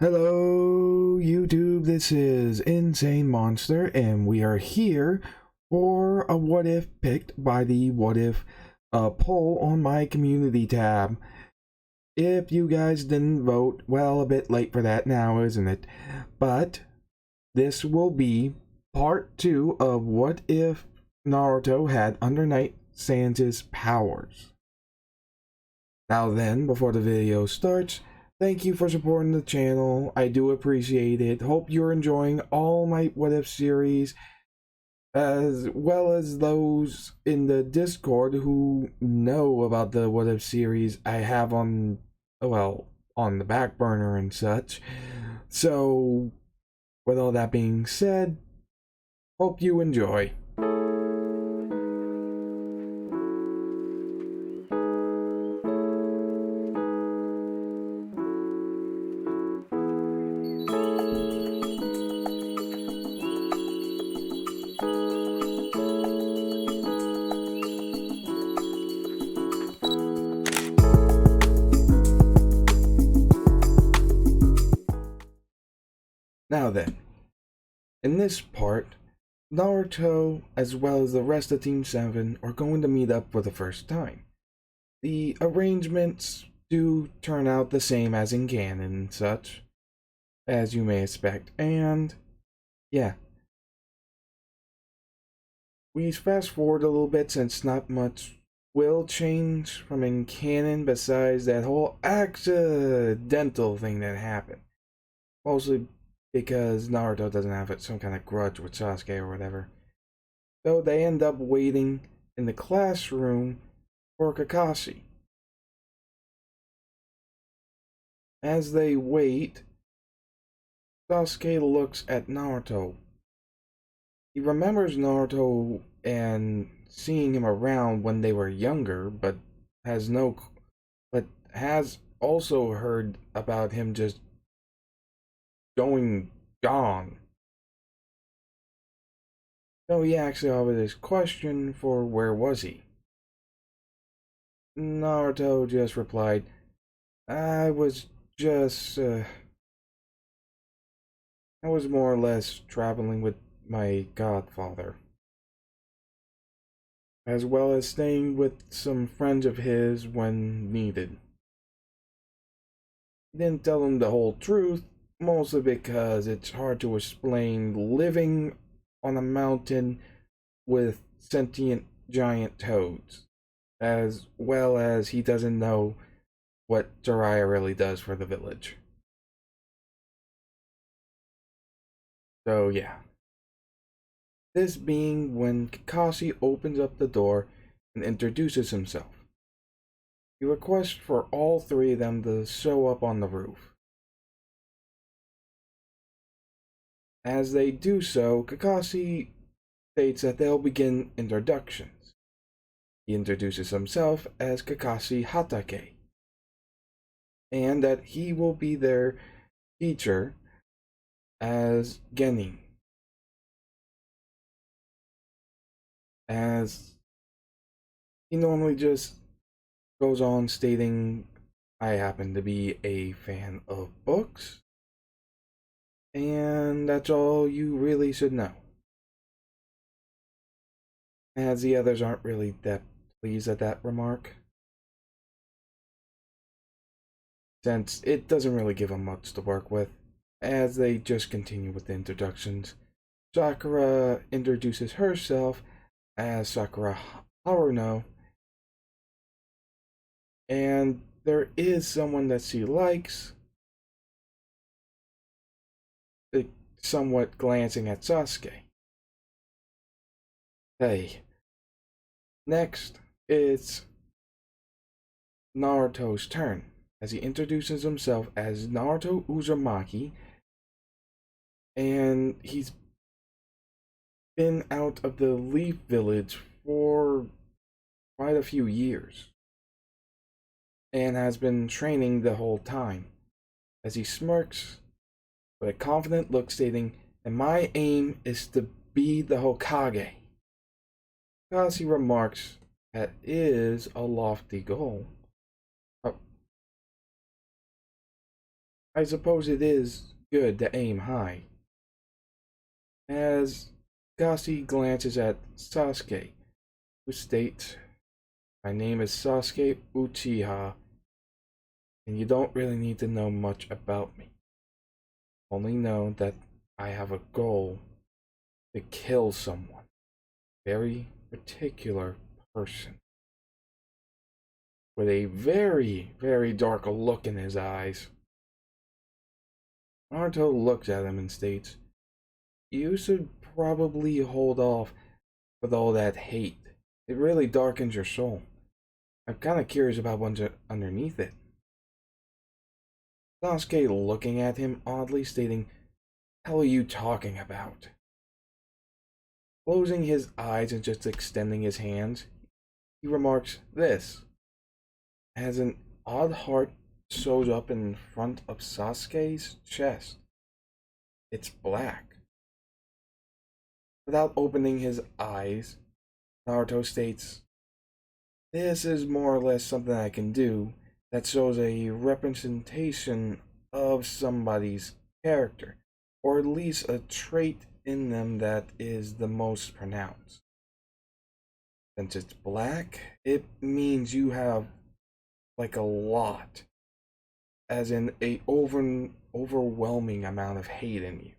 Hello, YouTube. This is Insane Monster, and we are here for a what if picked by the what if poll on my community tab. If you guys didn't vote, well, a bit late for that now, isn't it? But this will be part 2 of what if Naruto had Undernight Sans' powers. Now then, before the video starts, thank you for supporting the channel. I do appreciate it. Hope you're enjoying all my What If series, as well as those in the Discord who know about the What If series I have on, well, on the back burner and such. So, with all that being said, hope you enjoy. Now then, in this part, Naruto, as well as the rest of Team 7, are going to meet up for the first time. The arrangements do turn out the same as in canon and such, as you may expect, and yeah. We fast forward a little bit since not much will change from in canon besides that whole accidental thing that happened. Mostly because Naruto doesn't have some kind of grudge with Sasuke or whatever. So they end up waiting in the classroom for Kakashi. As they wait, Sasuke looks at Naruto. He remembers Naruto and seeing him around when they were younger, but has also heard about him just gone. So he actually offered this question for where was he? Naruto just replied, I was more or less traveling with my godfather, as well as staying with some friends of his when needed. He didn't tell him the whole truth, mostly because it's hard to explain living on a mountain with sentient giant toads, as well as he doesn't know what Jiraiya really does for the village. So yeah. This being when Kakashi opens up the door and introduces himself. He requests for all three of them to show up on the roof. As they do so, Kakashi states that they'll begin introductions. He introduces himself as Kakashi Hatake, and that he will be their teacher as Genin. As he normally just goes on stating, I happen to be a fan of books, and that's all you really should know. As the others aren't really that pleased at that remark, since it doesn't really give them much to work with. As they just continue with the introductions, Sakura introduces herself as Sakura Haruno, and there is someone that she likes, somewhat glancing at Sasuke. Hey. Next, it's Naruto's turn, as he introduces himself as Naruto Uzumaki, and he's been out of the Leaf Village for quite a few years, and has been training the whole time, as he smirks with a confident look stating, and my aim is to be the Hokage. Kakashi remarks that is a lofty goal. I suppose it is good to aim high. As Gasi glances at Sasuke, who states, "My name is Sasuke Uchiha, and you don't really need to know much about me. Only know that I have a goal to kill someone. Very particular person. With a very, very dark look in his eyes." Naruto looks at him and states, "You should probably hold off with all that hate. It really darkens your soul. I'm kind of curious about what's underneath it." Sasuke looking at him oddly, stating, "Hell are you talking about?" Closing his eyes and just extending his hands, he remarks this, as an odd heart shows up in front of Sasuke's chest. It's black. Without opening his eyes, Naruto states, "This is more or less something I can do that shows a representation of somebody's character, or at least a trait in them that is the most pronounced. Since it's black, it means you have like a lot, as in a overwhelming amount of hate in you."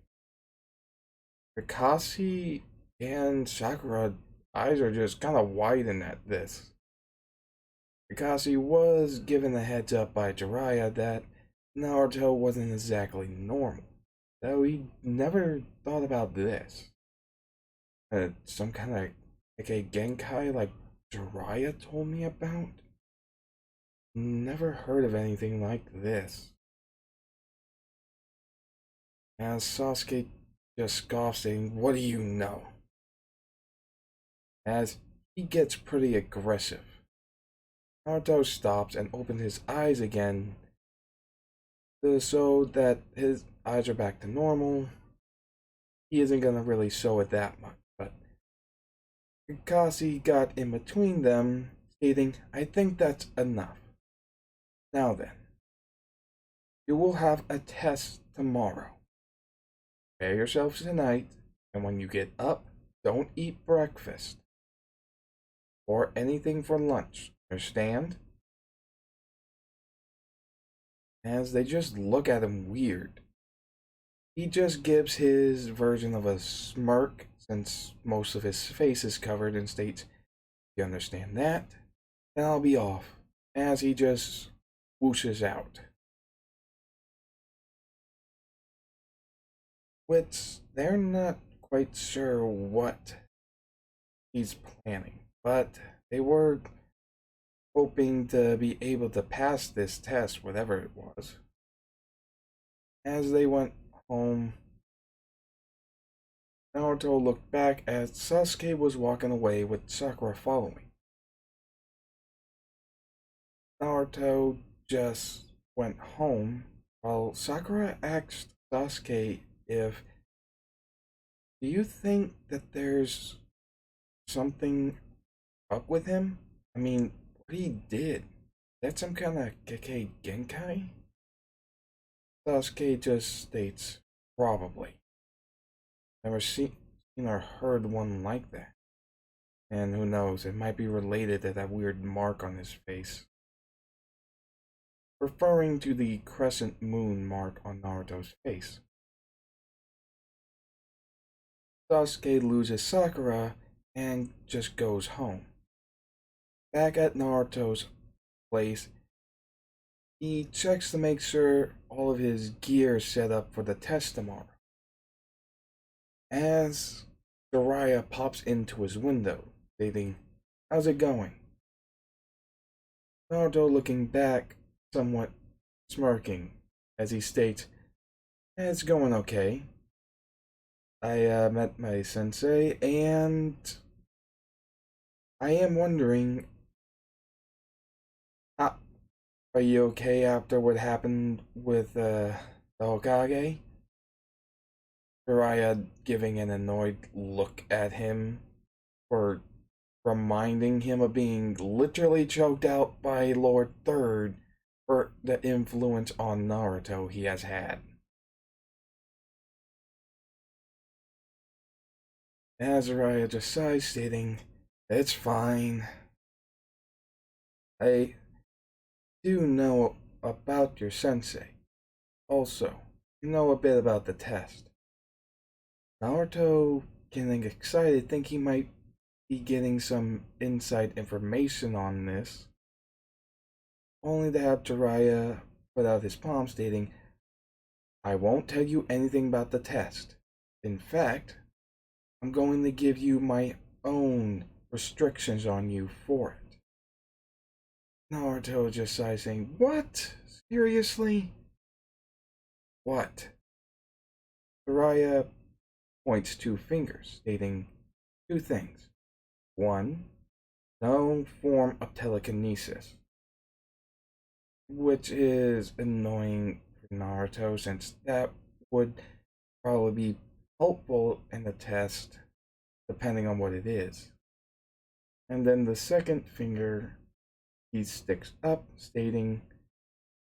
Kakashi and Sakura eyes are just kind of widen at this. Kakashi was given a heads up by Jiraiya that Naruto wasn't exactly normal, though he never thought about this. Some kind of like a Genkai like Jiraiya told me about? Never heard of anything like this. As Sasuke just scoffs, saying, "What do you know?" As he gets pretty aggressive. Naruto stops and opens his eyes again so that his eyes are back to normal. He isn't gonna really show it that much, but Kakashi got in between them, stating, "I think that's enough. Now then, you will have a test tomorrow. Prepare yourselves tonight, and when you get up, don't eat breakfast or anything for lunch. Understand?" As they just look at him weird. He just gives his version of a smirk, since most of his face is covered, and states, "You understand that? Then I'll be off," as he just whooshes out. Which they're not quite sure what he's planning, but they were hoping to be able to pass this test, whatever it was. As they went home, Naruto looked back as Sasuke was walking away with Sakura following. Naruto just went home while Sakura asked Sasuke if, "Do you think that there's something up with him? I mean, what he did, that's some kind of Kekkei Genkai?" Sasuke just states, "Probably. Never seen or heard one like that. And who knows, it might be related to that weird mark on his face." Referring to the crescent moon mark on Naruto's face. Sasuke loses Sakura and just goes home. Back at Naruto's place, he checks to make sure all of his gear is set up for the test tomorrow. As Jiraiya pops into his window, stating, "How's it going?" Naruto looking back, somewhat smirking, as he states, "It's going okay. I met my sensei, and I am wondering, uh, are you okay after what happened with the Hokage?" Jiraiya giving an annoyed look at him for reminding him of being literally choked out by Lord Third for the influence on Naruto he has had. Azariah just sighs, stating, "It's fine. I do know about your sensei. Also, you know a bit about the test." Naruto, getting excited, think he might be getting some inside information on this, only to have Jiraiya put out his palm, stating, "I won't tell you anything about the test. In fact, I'm going to give you my own restrictions on you for it." Naruto just sighs, saying, "What? Seriously? What?" Jiraiya points two fingers, stating two things. One, no form of telekinesis, which is annoying for Naruto since that would probably be helpful in the test depending on what it is. And then the second finger he sticks up, stating,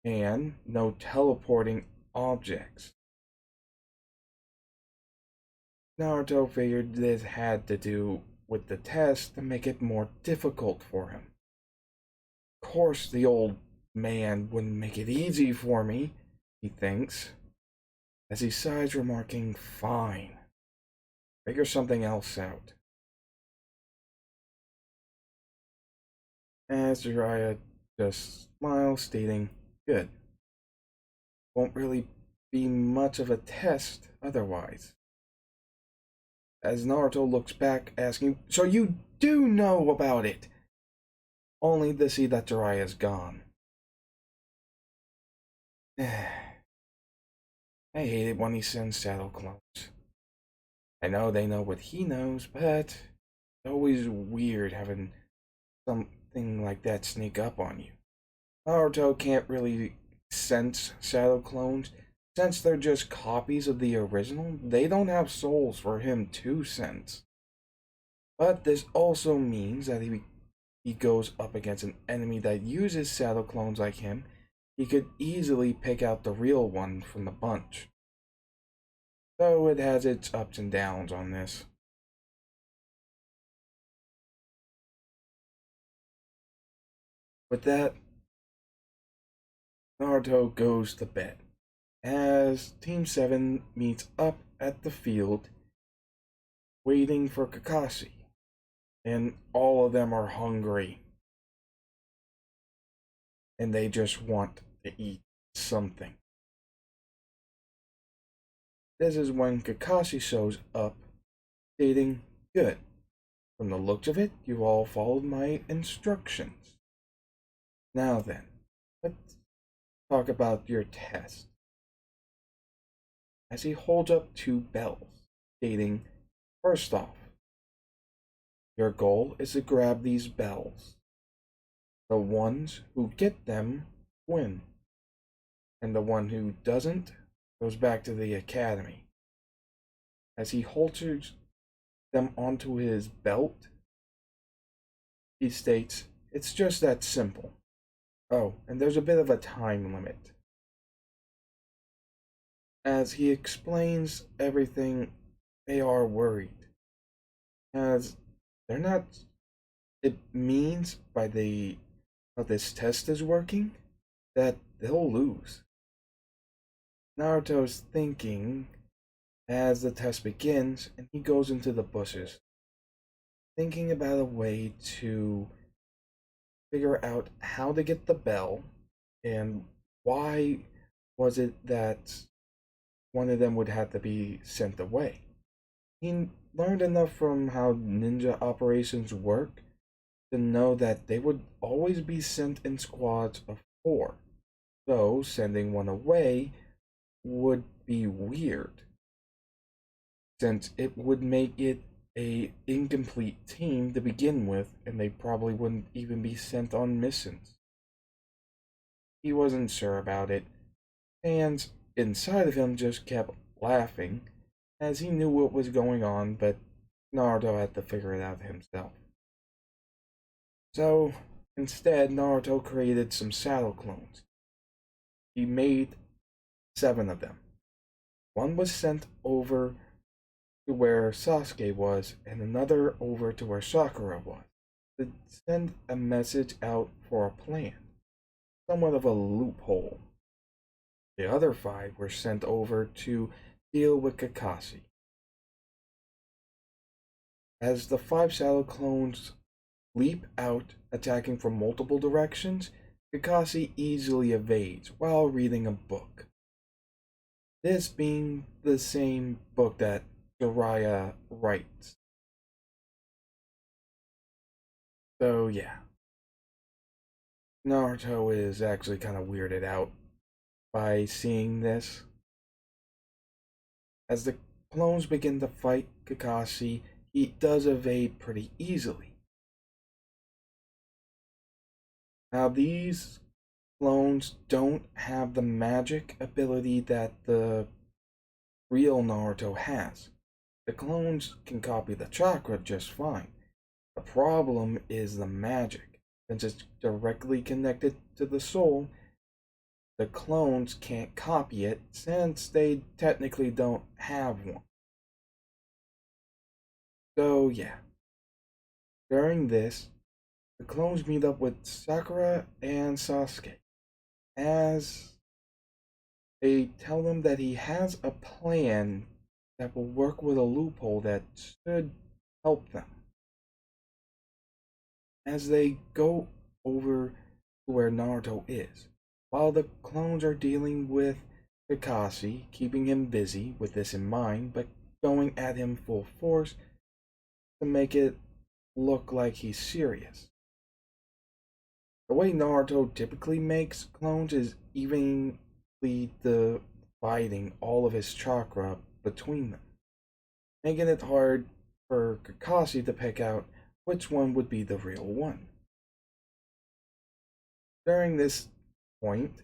and no teleporting objects. Naruto figured this had to do with the test to make it more difficult for him. Of course, the old man wouldn't make it easy for me, he thinks, as he sighs, remarking, "Fine, figure something else out." As Jiraiya just smiles, stating, "Good. Won't really be much of a test otherwise." As Naruto looks back, asking, "So you do know about it?" Only to see that Jiraiya's gone. I hate it when he sends saddle clones. I know they know what he knows, but it's always weird having something like that sneak up on you. Naruto can't really sense shadow clones. Since they're just copies of the original, they don't have souls for him to sense. But this also means that he goes up against an enemy that uses shadow clones like him, he could easily pick out the real one from the bunch. So it has its ups and downs on this. With that, Naruto goes to bed. As Team 7 meets up at the field, waiting for Kakashi. And all of them are hungry. And they just want to eat something. This is when Kakashi shows up, stating, "Good. From the looks of it, you all followed my instructions. Now then, let's talk about your test." As he holds up two bells, stating, "First off, your goal is to grab these bells. The ones who get them win, and the one who doesn't goes back to the academy." As he holsters them onto his belt, he states, "It's just that simple. Oh, and there's a bit of a time limit." As he explains everything, they are worried, as they're not. It means by the how this test is working that they'll lose. Naruto's thinking as the test begins, and he goes into the bushes, thinking about a way to figure out how to get the bell and why was it that one of them would have to be sent away. He learned enough from how ninja operations work to know that they would always be sent in squads of 4. So sending one away would be weird, since it would make it a incomplete team to begin with, and they probably wouldn't even be sent on missions. He wasn't sure about it, and inside of him just kept laughing, as he knew what was going on, but Naruto had to figure it out himself. So instead, Naruto created some shadow clones, He made 7 of them. One was sent over to where Sasuke was, and another over to where Sakura was, to send a message out for a plan, somewhat of a loophole. The other 5 were sent over to deal with Kakashi. As the 5 shadow clones leap out, attacking from multiple directions, Kakashi easily evades while reading a book. This being the same book that Jiraiya writes. So yeah, Naruto is actually kind of weirded out by seeing this. As the clones begin to fight Kakashi, he does evade pretty easily. Now these clones don't have the magic ability that the real Naruto has. The clones can copy the chakra just fine. The problem is the magic. Since it's directly connected to the soul, the clones can't copy it since they technically don't have one. So yeah, during this, the clones meet up with Sakura and Sasuke as they tell them that he has a plan that will work with a loophole that should help them. As they go over to where Naruto is, while the clones are dealing with Kakashi, keeping him busy with this in mind, but going at him full force to make it look like he's serious. The way Naruto typically makes clones is evenly dividing all of his chakra between them, making it hard for Kakashi to pick out which one would be the real one. During this point,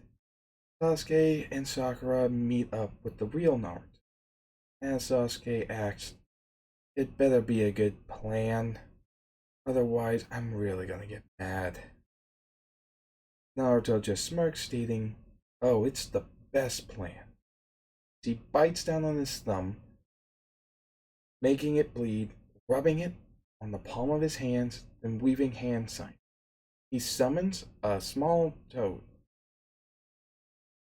Sasuke and Sakura meet up with the real Naruto, and Sasuke asks, "It better be a good plan, otherwise I'm really gonna get mad." Naruto just smirks, stating, "Oh, it's the best plan." He bites down on his thumb, making it bleed, rubbing it on the palm of his hands, then weaving hand signs. He summons a small toad.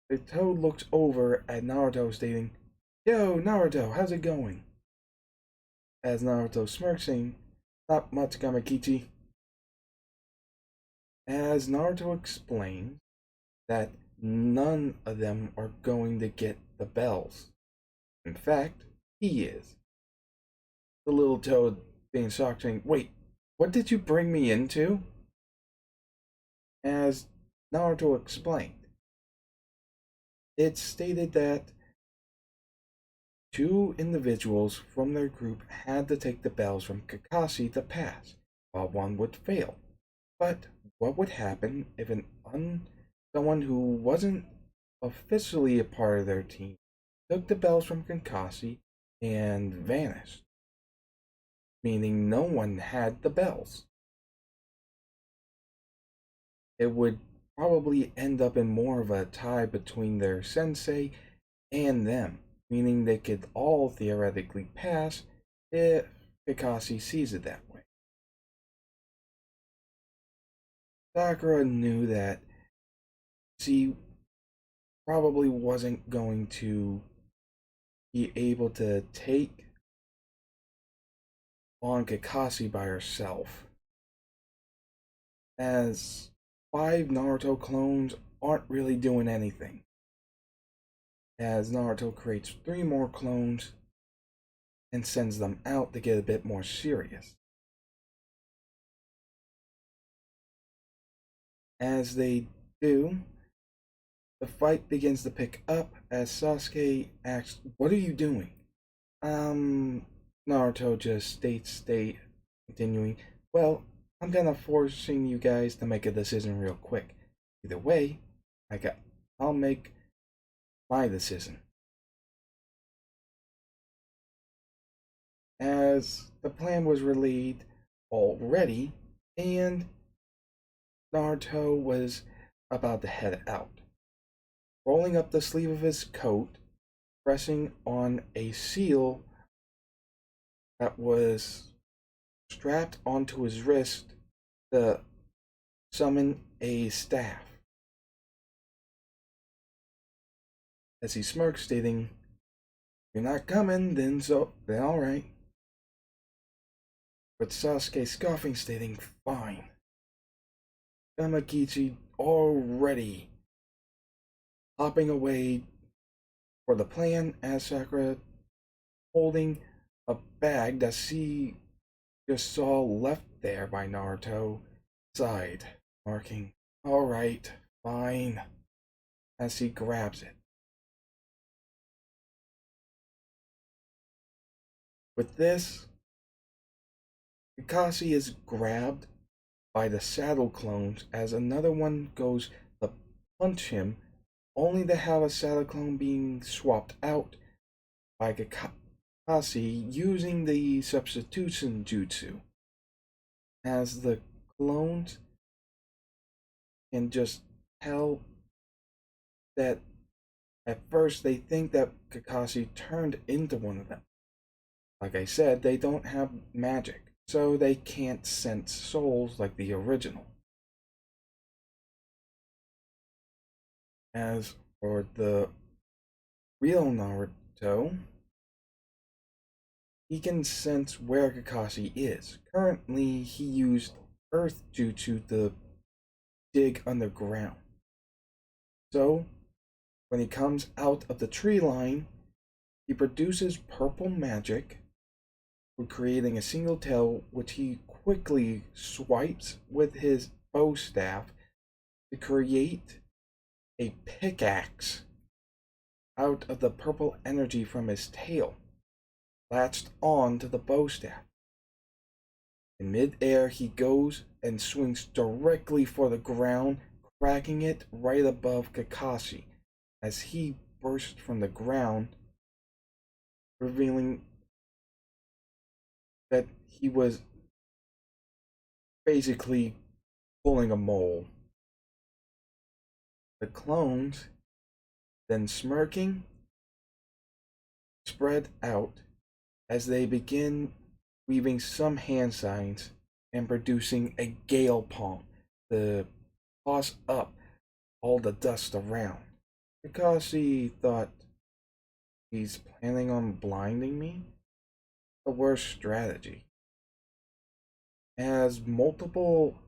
The toad looks over at Naruto, stating, "Yo, Naruto, how's it going?" As Naruto smirks, saying, "Not much, Kamakichi." As Naruto explains that none of them are going to get the bells. In fact, he is. The little toad being shocked, saying, "Wait, what did you bring me into?" As Naruto explained, it's stated that 2 individuals from their group had to take the bells from Kakashi to pass, while one would fail. But what would happen if someone who wasn't officially a part of their team took the bells from Kakashi and vanished? Meaning no one had the bells. It would probably end up in more of a tie between their sensei and them, meaning they could all theoretically pass if Kakashi sees it that way. Sakura knew that she probably wasn't going to be able to take on Kakashi by herself, as 5 Naruto clones aren't really doing anything. As Naruto creates 3 more clones and sends them out to get a bit more serious. As they do, the fight begins to pick up as Sasuke asks, "What are you doing?" Naruto just states, continuing, "Well, I'm kind of forcing you guys to make a decision real quick. Either way, I'll make my decision." As the plan was relayed already, and Naruto was about to head out. rolling up the sleeve of his coat, pressing on a seal that was strapped onto his wrist to summon a staff. As he smirks, stating, "You're not coming, then alright." With Sasuke scoffing, stating, "Fine." Yamagichi already hopping away for the plan as Sakura holding a bag that she just saw left there by Naruto side, marking, "Alright, fine," as he grabs it. With this, Kakashi is grabbed by the saddle clones as another one goes to punch him, only to have a saddle clone being swapped out by Kakashi using the substitution jutsu, as the clones can just tell that at first they think that Kakashi turned into one of them. Like I said, they don't have magic, so they can't sense souls like the original. As for the real Naruto, he can sense where Kakashi is. Currently, he used Earth Jutsu to dig underground. So, when he comes out of the tree line, he produces purple magic for creating a single tail, which he quickly swipes with his bow staff to create a pickaxe out of the purple energy from his tail, latched on to the bow staff. In mid-air, he goes and swings directly for the ground, cracking it right above Kakashi as he bursts from the ground, revealing that he was basically pulling a mole. The clones, then smirking, spread out as they begin weaving some hand signs and producing a gale palm to toss up all the dust around. Kakashi thought, "He's planning on blinding me?" The worst strategy. As multiple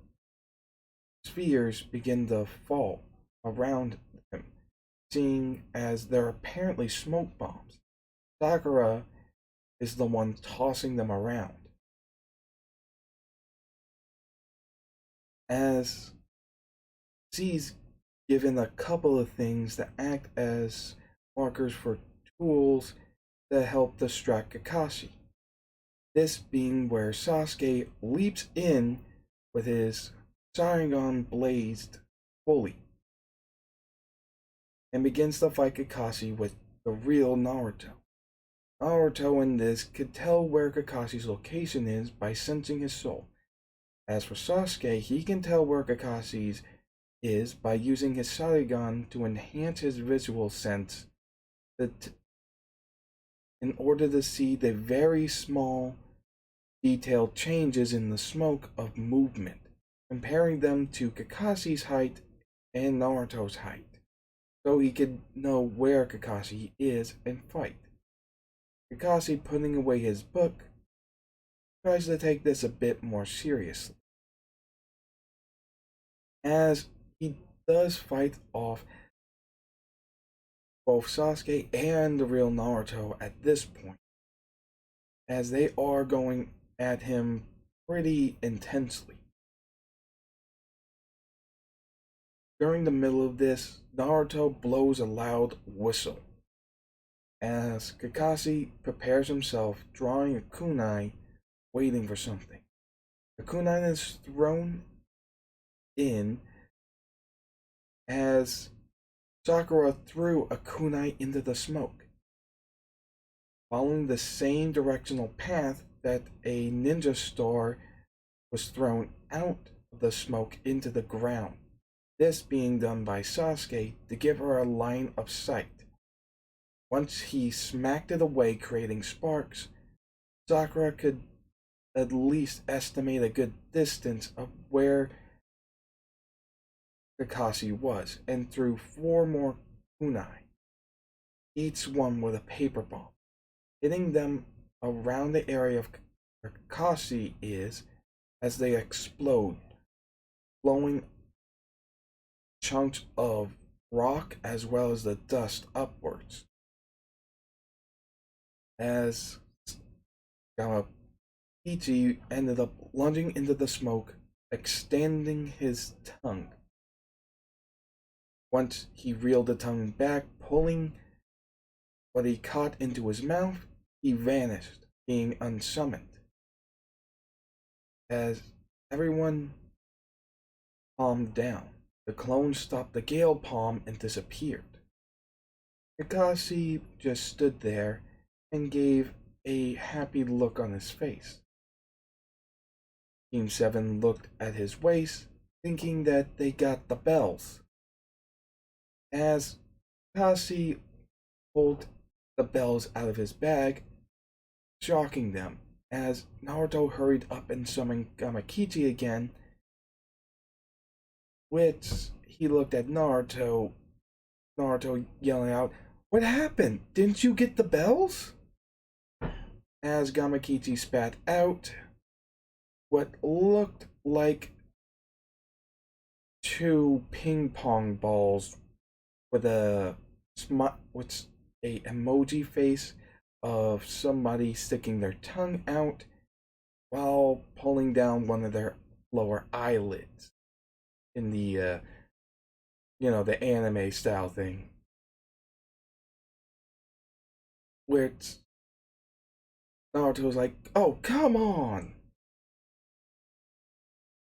spheres begin to fall around him, seeing as they're apparently smoke bombs. Sakura is the one tossing them around. As she's given a couple of things that act as markers for tools that help distract Kakashi. This being where Sasuke leaps in with his Sharingan blazed fully and begins to fight Kakashi with the real Naruto. Naruto in this could tell where Kakashi's location is by sensing his soul. As for Sasuke, he can tell where Kakashi's is by using his Sharingan to enhance his visual sense in order to see the very small detailed changes in the smoke of movement, comparing them to Kakashi's height and Naruto's height, so he could know where Kakashi is and fight. Kakashi, putting away his book, tries to take this a bit more seriously, as he does fight off both Sasuke and the real Naruto at this point, as they are going at him pretty intensely. During the middle of this, Naruto blows a loud whistle as Kakashi prepares himself, drawing a kunai, waiting for something. The kunai is thrown in as Sakura threw a kunai into the smoke, following the same directional path that a ninja star was thrown out of the smoke into the ground. this being done by Sasuke to give her a line of sight. Once he smacked it away, creating sparks, Sakura could at least estimate a good distance of where Kakashi was, and threw 4 more kunai, each one with a paper bomb, hitting them around the area of where Kakashi is as they explode, blowing chunks of rock as well as the dust upwards. As Gamakichi ended up lunging into the smoke, extending his tongue. Once he reeled the tongue back, pulling what he caught into his mouth, he vanished, being unsummoned. As everyone calmed down, the clone stopped the gale palm and disappeared. Kakashi just stood there and gave a happy look on his face. Team 7 looked at his waist, thinking that they got the bells. As Kakashi pulled the bells out of his bag, shocking them, as Naruto hurried up and summoned Gamakichi again, which he looked at Naruto yelling out, "What happened? Didn't you get the bells?" As Gamakichi spat out what looked like 2 ping pong balls with a emoji face of somebody sticking their tongue out while pulling down one of their lower eyelids in the the anime style thing, which Naruto was like, "Oh, come on!"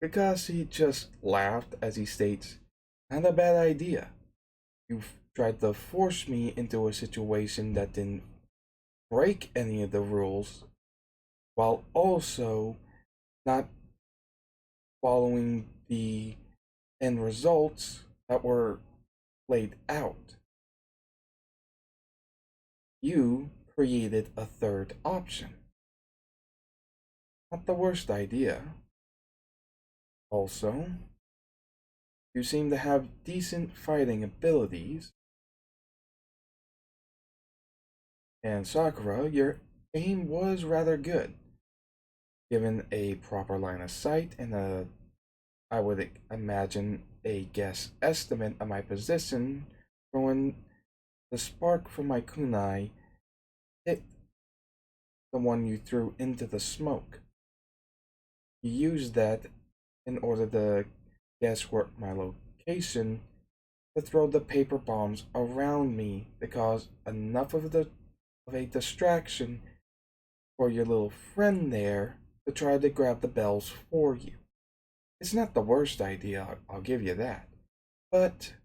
Kakashi just laughed as he states, "Not a bad idea. You've tried to force me into a situation that didn't break any of the rules, while also not following the end results that were laid out. You created a third option. Not the worst idea. Also, you seem to have decent fighting abilities. And Sakura, your aim was rather good. Given a proper line of sight and I would imagine, a guess estimate of my position for when the spark from my kunai hit the one you threw into the smoke. You used that in order to guess where my location, to throw the paper bombs around me to cause enough of a distraction for your little friend there to try to grab the bells for you. It's not the worst idea, I'll give you that. But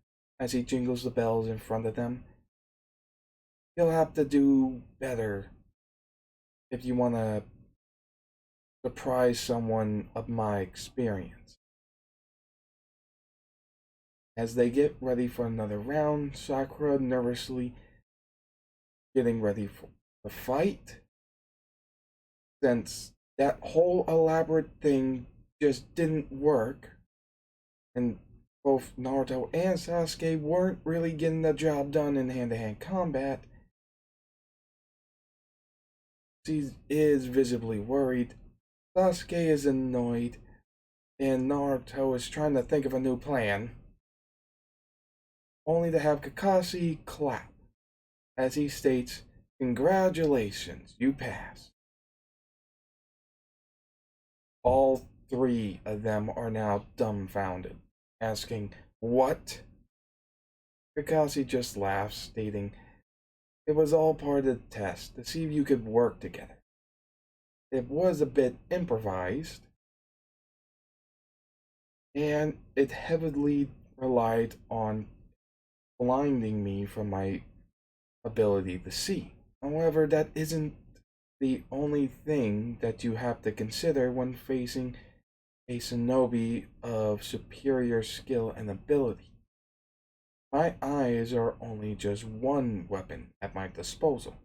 as he jingles the bells in front of them, you'll have to do better if you want to surprise someone of my experience." As they get ready for another round, Sakura nervously getting ready for the fight, since that whole elaborate thing just didn't work, and both Naruto and Sasuke weren't really getting the job done in hand-to-hand combat. She is visibly worried, Sasuke is annoyed, and Naruto is trying to think of a new plan, only to have Kakashi clap as he states, "Congratulations, you pass." All 3 of them are now dumbfounded, asking, "What?" Kakashi just laughs, stating, "It was all part of the test to see if you could work together. It was a bit improvised, and it heavily relied on blinding me from my ability to see. However, that isn't the only thing that you have to consider when facing a shinobi of superior skill and ability. My eyes are only just one weapon at my disposal.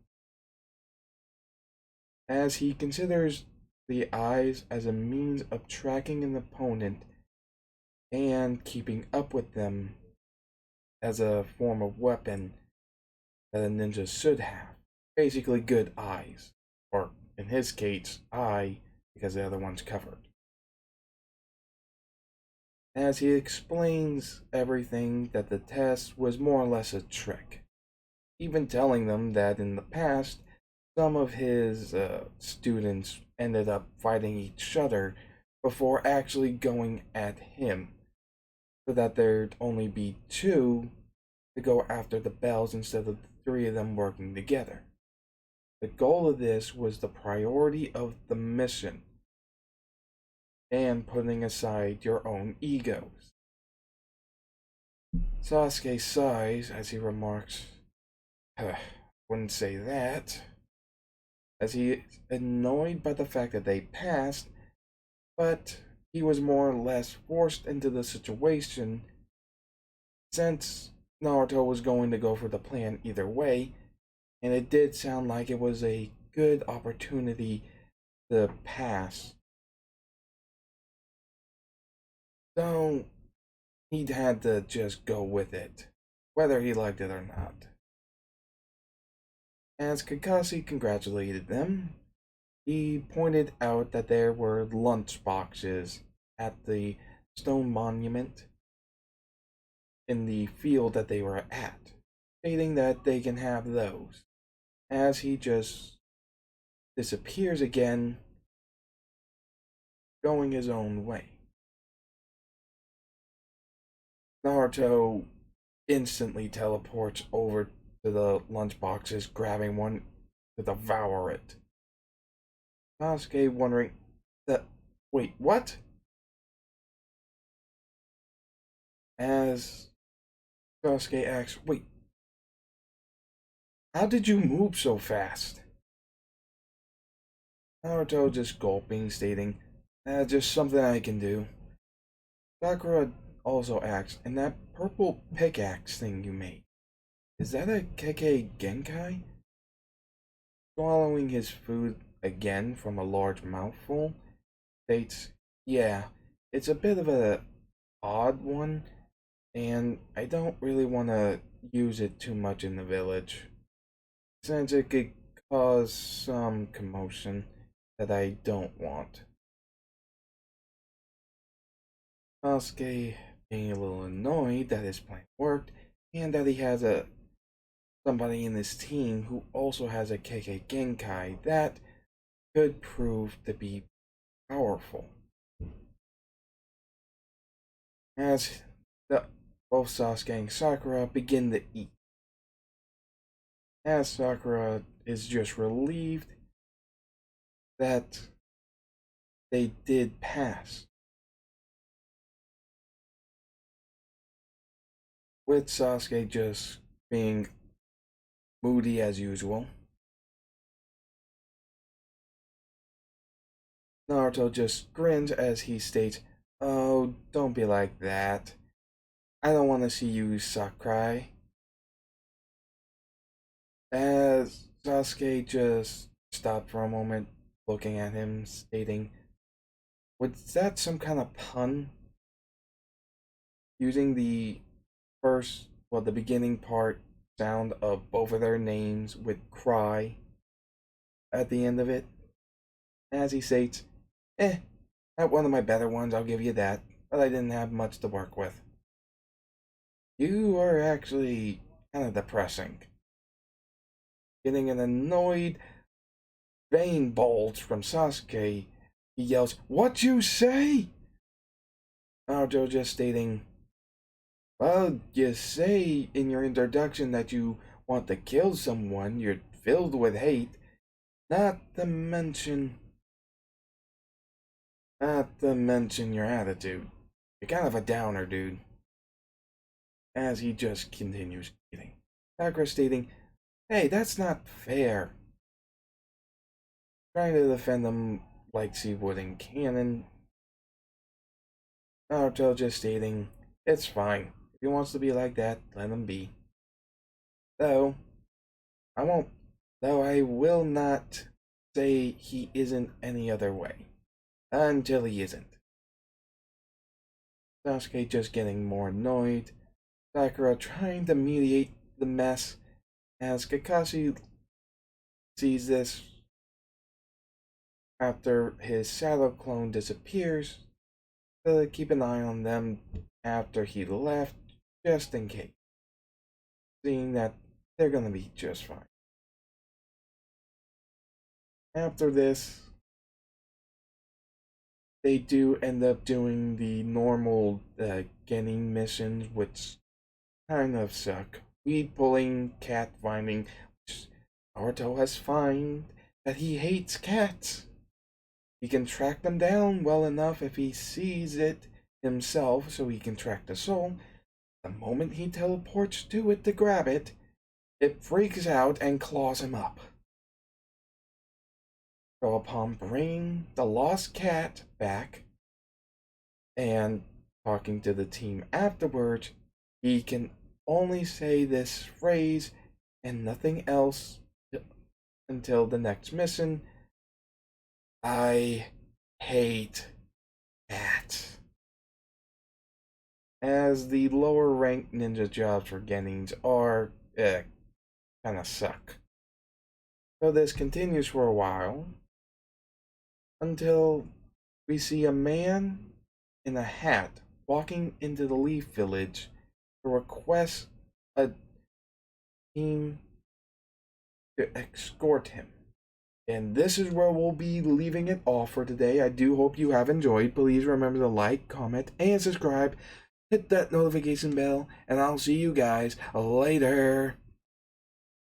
As he considers the eyes as a means of tracking an opponent and keeping up with them as a form of weapon that a ninja should have. Basically, good eyes. Or, in his case, eye, because the other one's covered. As he explains everything, that the test was more or less a trick. Even telling them that in the past, some of his students ended up fighting each other before actually going at him, so that there'd only be two to go after the bells instead of the three of them working together. The goal of this was the priority of the mission and putting aside your own egos. Sasuke sighs as he remarks, wouldn't say that, as he is annoyed by the fact that they passed, but he was more or less forced into the situation since Naruto was going to go for the plan either way, and it did sound like it was a good opportunity to pass. So he had to just go with it, whether he liked it or not. As Kakashi congratulated them, he pointed out that there were lunch boxes at the stone monument in the field that they were at, stating that they can have those. As he just disappears again, going his own way. Naruto instantly teleports over to the lunchboxes, grabbing one to devour it. Sasuke wondering that, wait, what? As Sasuke asks, wait, how did you move so fast? Naruto just gulping, stating, just something I can do. Sakura also asks, and that purple pickaxe thing you made, is that a Kekkei Genkai? Swallowing his food again from a large mouthful, states, yeah, it's a bit of a odd one, and I don't really want to use it too much in the village, since it could cause some commotion that I don't want. Sasuke being a little annoyed that his plan worked and that he has somebody in his team who also has a Kekkei Genkai that could prove to be powerful. As both Sasuke and Sakura begin to eat. As Sakura is just relieved that they did pass. With Sasuke just being moody as usual. Naruto just grins as he states, oh, don't be like that. I don't want to see you Sakurai. As Sasuke just stopped for a moment, looking at him, stating, was that some kind of pun? Using the the beginning part sound of both of their names with cry at the end of it. As he states, not one of my better ones, I'll give you that, but I didn't have much to work with. You are actually kind of depressing. Getting an annoyed vein bulge from Sasuke, he yells, what you say? Naruto just stating, well, you say in your introduction that you want to kill someone, you're filled with hate, not to mention your attitude. You're kind of a downer, dude. As he just continues eating. Sakura stating, hey, that's not fair. Trying to defend him like she would in canon. Naruto just stating, it's fine. If he wants to be like that, let him be. Though, I won't, though I will not say he isn't any other way. Until he isn't. Sasuke just getting more annoyed. Sakura trying to mediate the mess as Kakashi sees this after his shadow clone disappears to keep an eye on them after he left, just in case, seeing that they're gonna be just fine. After this, they do end up doing the normal getting missions, which kind of suck. Weed pulling, cat finding, which Naruto has found that he hates cats. He can track them down well enough if he sees it himself, so he can track the soul. The moment he teleports to it to grab it, it freaks out and claws him up. So upon bringing the lost cat back and talking to the team afterwards, he can only say this phrase and nothing else until the next mission. I hate cats. As the lower ranked ninja jobs for Gennings are kinda suck. So this continues for a while until we see a man in a hat walking into the Leaf Village to request a team to escort him. And this is where we'll be leaving it off for today. I do hope you have enjoyed. Please remember to like, comment, and subscribe. Hit that notification bell, and I'll see you guys later.